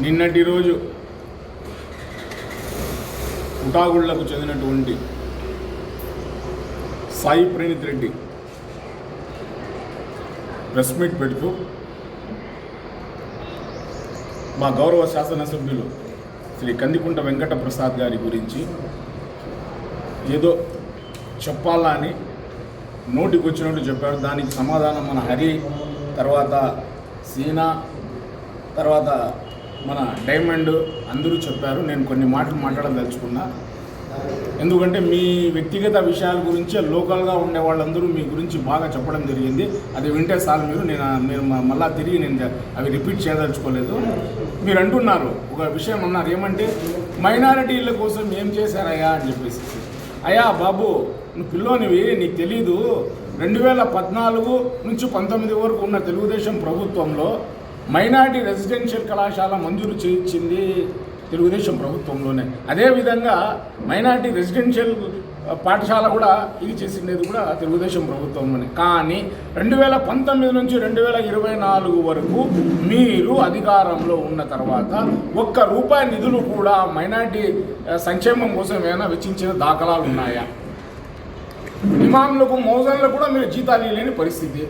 నిన్నటి రోజు ఉటాగుళ్లకు చెందినటువంటి సాయి ప్రణీత్ రెడ్డి ప్రెస్ మీట్ పెడుతూ మా గౌరవ శాసనసభ్యులు శ్రీ కందికుంట వెంకట ప్రసాద్ గారి గురించి ఏదో చెప్పాలా అని నోటికి వచ్చినట్టు చెప్పారు. దానికి సమాధానం మన హరి, తర్వాత సీనా, తర్వాత మన డైమండ్ అందరూ చెప్పారు. నేను కొన్ని మాటలు మాట్లాడదలుచుకున్నా. ఎందుకంటే మీ వ్యక్తిగత విషయాల గురించి లోకల్గా ఉండే వాళ్ళందరూ మీ గురించి బాగా చెప్పడం జరిగింది. అది వింటే చాలు. మీరు మళ్ళా తిరిగి నేను అవి రిపీట్ చేయదలుచుకోలేదు. మీరు అంటున్నారు, ఒక విషయం అన్నారు, ఏమంటే మైనారిటీల కోసం ఏం చేశారయ్యా అని చెప్పేసి. అయ్యా బాబు, నువ్వు పిల్లోనివి, నీకు తెలీదు. 2014 నుంచి 19 వరకు ఉన్న తెలుగుదేశం ప్రభుత్వంలో మైనారిటీ రెసిడెన్షియల్ కళాశాల మంజూరు చేయించింది తెలుగుదేశం ప్రభుత్వంలోనే. అదేవిధంగా మైనారిటీ రెసిడెన్షియల్ పాఠశాల కూడా ఇది చేసిండేది కూడా తెలుగుదేశం ప్రభుత్వంలోనే. కానీ 2019 నుంచి 2024 వరకు మీరు అధికారంలో ఉన్న తర్వాత ₹1 నిధులు కూడా మైనారిటీ సంక్షేమం కోసం ఏమైనా వెచ్చించిన దాఖలాలు ఉన్నాయా? ఇమాంలకు, మౌజన్లకు కూడా మీరు జీతాలు లేని పరిస్థితి.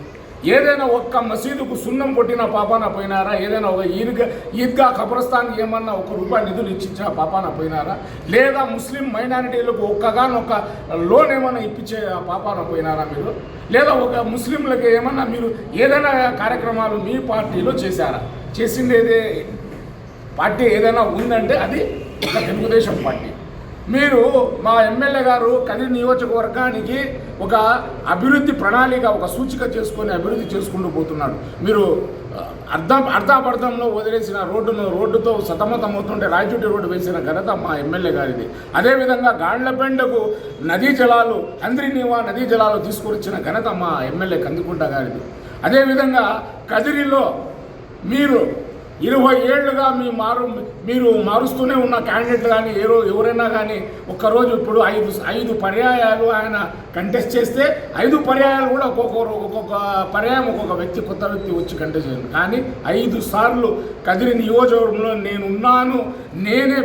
ఏదైనా ఒక్క మసీదుకు సున్నం కొట్టిన పాపాన పోయినారా? ఏదైనా ఒక ఈద్గా ఖబరస్థాన్కి ఏమన్నా ₹1 నిధులు ఇచ్చించిన పాపాన పోయినారా? లేదా ముస్లిం మైనారిటీలకు ఒక్కగానొక్క లోన్ ఏమన్నా ఇప్పించే పాపాన పోయినారా మీరు? లేదా ఒక ముస్లింలకి ఏమన్నా మీరు ఏదైనా కార్యక్రమాలు మీ పార్టీలో చేశారా? చేసిండేదే పార్టీ ఏదైనా ఉందంటే అది ఒక తెలుగుదేశం పార్టీ. మీరు మా ఎమ్మెల్యే గారు కదిరి నియోజకవర్గానికి ఒక అభివృద్ధి ప్రణాళిక, ఒక సూచిక చేసుకొని అభివృద్ధి చేసుకుంటూ పోతున్నాడు. మీరు అర్ధాపర్థంలో వదిలేసిన రోడ్డుతో సతమతమవుతుంటే రాయచూటి రోడ్డు వేసిన ఘనత మా ఎమ్మెల్యే గారిది. అదేవిధంగా గాండ్లపెండకు నదీ జలాలు, హంద్రీనీవా నదీ జలాలు తీసుకొచ్చిన ఘనత మా ఎమ్మెల్యే కందికుంట గారిది. అదేవిధంగా కదిరిలో మీరు 20 ఏళ్లుగా మీరు మారుస్తూనే ఉన్న క్యాండిడేట్ కానీ ఎవరైనా కానీ ఒక్కరోజు ఇప్పుడు 5 పర్యాయాలు ఆయన కంటెస్ట్ చేస్తే 5 పర్యాయాలు కూడా ఒక్కొక్క పర్యాయం ఒక్కొక్క వ్యక్తి, కొత్త వ్యక్తి వచ్చి కంటెస్ట్ చేయాలి. కానీ 5 సార్లు కదిరి నియోజకవర్గంలో నేనున్నాను, నేనే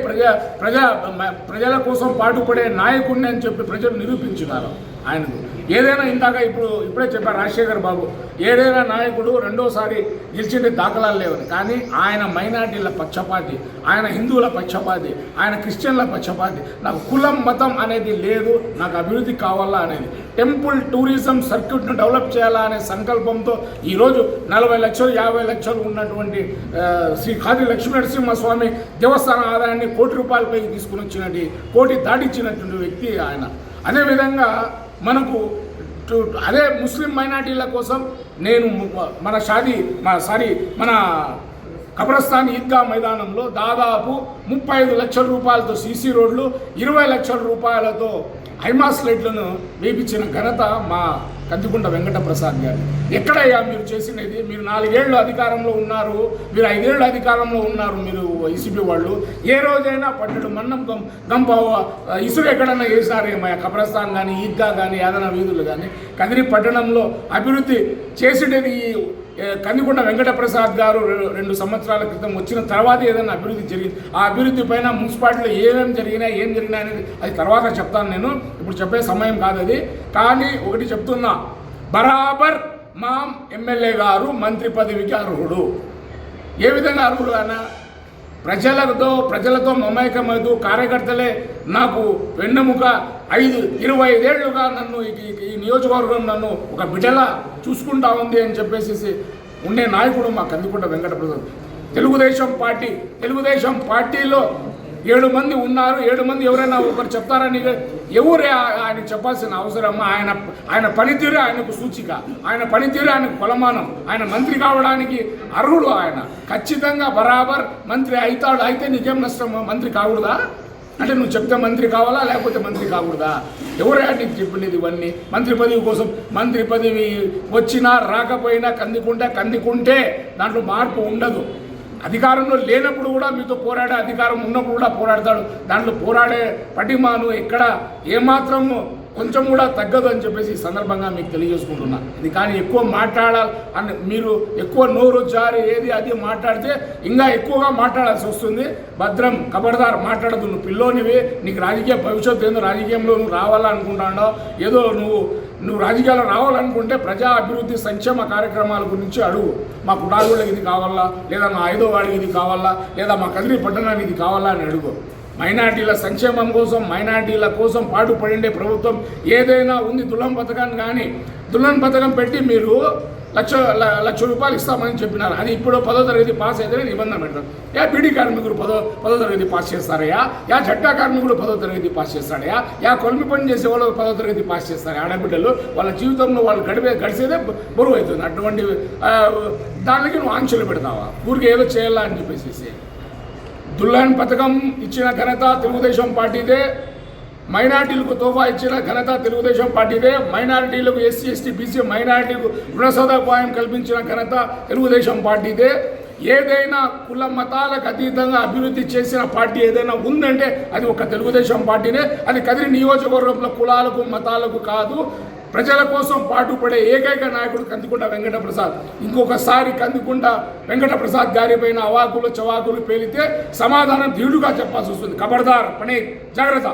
ప్రజల కోసం పాటుపడే నాయకుడిని అని చెప్పి ప్రజలు నిరూపించినారు ఆయనకు. ఏదైనా ఇప్పుడే చెప్పారు రాజశేఖర్ బాబు, ఏదైనా నాయకుడు రెండోసారి గెలిచిండే దాఖలాలు లేవని. కానీ ఆయన మైనార్టీల పక్షపాతి, ఆయన హిందువుల పక్షపాతి, ఆయన క్రిస్టియన్ల పక్షపాతి. నాకు కులం మతం అనేది లేదు, నాకు అభివృద్ధి కావాలా అనేది, టెంపుల్ టూరిజం సర్క్యూట్ను డెవలప్ చేయాలా అనే సంకల్పంతో ఈరోజు 40 లక్షలు 50 లక్షలు ఉన్నటువంటి శ్రీ ఖాదీ లక్ష్మీనరసింహస్వామి దేవస్థాన ఆదాయాన్ని ₹1,00,00,000 తీసుకుని వచ్చినట్టు, 1,00,00,000 దాటిచ్చినటువంటి వ్యక్తి ఆయన. అదేవిధంగా మనకు అదే ముస్లిం మైనార్టీల కోసం నేను మన కబ్రస్థాన్ ఈద్గా మైదానంలో దాదాపు ₹35 లక్షలతో సీసీ రోడ్లు, ₹20 లక్షల ఐమాస్ లైట్లను వేయించిన ఘనత మా కందికుంట వెంకట ప్రసాద్ గారు. ఎక్కడయ్యా మీరు చేసినది? మీరు 4 ఏళ్ళు అధికారంలో ఉన్నారు, మీరు 5 ఏళ్ళు అధికారంలో ఉన్నారు. మీరు వైసీపీ వాళ్ళు ఏ రోజైనా పట్టడు మన్నం గంప ఇసురు ఎక్కడన్నా వేసారేమో? కబ్రస్థాన్ కానీ, ఈద్గా కానీ, ఏదైనా వీధులు కానీ కదిరి పట్టణంలో అభివృద్ధి చేసినది కందికుంట వెంకట ప్రసాద్ గారు 2 సంవత్సరాల క్రితం వచ్చిన తర్వాత ఏదైనా అభివృద్ధి జరిగింది. ఆ అభివృద్ధి పైన మున్సిపాలిటీలో ఏం జరిగినా అనేది అది తర్వాత చెప్తాను. నేను ఇప్పుడు చెప్పే సమయం కాదు అది. కానీ ఒకటి చెప్తున్నా, బరాబర్ మా ఎమ్మెల్యే గారు మంత్రి పదవికి అర్హుడు. ఏ విధంగా అర్హుడు? ఆయన ప్రజలతో మమేకమవుతూ కార్యకర్తలే నాకు వెన్నెముక. 25 ఏళ్లుగా నన్ను ఈ నియోజకవర్గం నన్ను ఒక బిడ్డలా చూసుకుంటా ఉంది అని చెప్పేసి ఉండే నాయకుడు మా కందికుంట వెంకట ప్రసాద్. తెలుగుదేశం పార్టీలో 7 మంది ఉన్నారు. 7 మంది ఎవరైనా ఒకరు చెప్తారని ఎవరే ఆయన చెప్పాల్సిన అవసరం? ఆయన పనితీరు ఆయనకు సూచిక, ఆయన పనితీరు ఆయనకు కొలమానం. ఆయన మంత్రి కావడానికి అర్హుడు. ఆయన ఖచ్చితంగా బరాబర్ మంత్రి అవుతాడు. అయితే నీకేం నష్టం? మంత్రి కాకూడదా? అంటే నువ్వు చెప్తే మంత్రి కావాలా, లేకపోతే మంత్రి కాకూడదా? ఎవరే నీకు చెప్పింది ఇవన్నీ? మంత్రి పదవి కోసం, మంత్రి పదవి వచ్చినా రాకపోయినా కందికుంటే దాంట్లో మార్పు ఉండదు. అధికారంలో లేనప్పుడు కూడా మీతో పోరాడే, అధికారం ఉన్నప్పుడు కూడా పోరాడతాడు. దాంట్లో పోరాడే పటిమాను ఎక్కడ ఏమాత్రం కొంచెం కూడా తగ్గదు అని చెప్పేసి ఈ సందర్భంగా మీకు తెలియజేసుకుంటున్నా. ఇది కానీ ఎక్కువ మాట్లాడాలి అని మీరు ఎక్కువ నోరు జారి ఏది అది మాట్లాడితే ఇంకా ఎక్కువగా మాట్లాడాల్సి వస్తుంది. భద్రం ఖబర్దార్ మాట్లాడదు. నువ్వు పిల్లోనివి, నీకు రాజకీయ భవిష్యత్తు ఏందో, రాజకీయంలో నువ్వు రావాలనుకుంటాడో ఏదో నువ్వు రాజకీయాల్లో రావాలనుకుంటే ప్రజా అభివృద్ధి సంక్షేమ కార్యక్రమాల గురించి అడుగు. మా కుటారులకు ఇది కావాలా, లేదా మా 5వ వాడికి ఇది కావాలా, లేదా మా కదిరి పట్టణానికి ఇది కావాలా అని అడుగు. మైనార్టీల సంక్షేమం కోసం, మైనార్టీల కోసం పాటుపడిండే ప్రభుత్వం ఏదైనా ఉంది. దుల్హన్ పథకాన్ని కానీ దుల్హన్ పథకం పెట్టి మీరు లక్ష రూపాయలు ఇస్తామని చెప్పినారు. అది ఇప్పుడు 10వ తరగతి పాస్ అయితే నిబంధన పెట్టారు. బీడీ కార్మికుడు 10వ తరగతి పాస్ చేస్తారయ్యా, జట్టా కార్మికుడు 10వ తరగతి పాస్ చేస్తాడయా, కొలిమి పని చేసే వాళ్ళు 10వ తరగతి పాస్ చేస్తారు. ఆడబిడ్డలు వాళ్ళ జీవితంలో వాళ్ళు గడిచేదే బరువు అవుతుంది. అటువంటి దానికి నువ్వు ఆంక్షలు పెడతావా? ఊరికి ఏదో చేయాలా అని చెప్పేసి. దుల్హన్ పథకం ఇచ్చిన ఘనత తెలుగుదేశం పార్టీదే. మైనార్టీలకు తోఫా ఇచ్చిన ఘనత తెలుగుదేశం పార్టీదే. మైనార్టీలకు ఎస్సీ ఎస్టీ బీసీ మైనార్టీలకు రుణ సదుపాయం కల్పించిన ఘనత తెలుగుదేశం పార్టీదే. ఏదైనా కుల మతాలకు అతీతంగా అభివృద్ధి చేసిన పార్టీ ఏదైనా ఉందంటే అది ఒక తెలుగుదేశం పార్టీనే. అది కదిరి నియోజకవర్గంలో కులాలకు మతాలకు కాదు, ప్రజల కోసం పాటుపడే ఏకైక నాయకుడు కందికుంట వెంకటప్రసాద్. ఇంకొకసారి కందికుంట వెంకటప్రసాద్ గారిపైన అవాకులు చవాకులు పేలితే సమాధానం ధీటుగా చెప్పాల్సి వస్తుంది. ఖబర్దార్, పని జాగ్రత్త.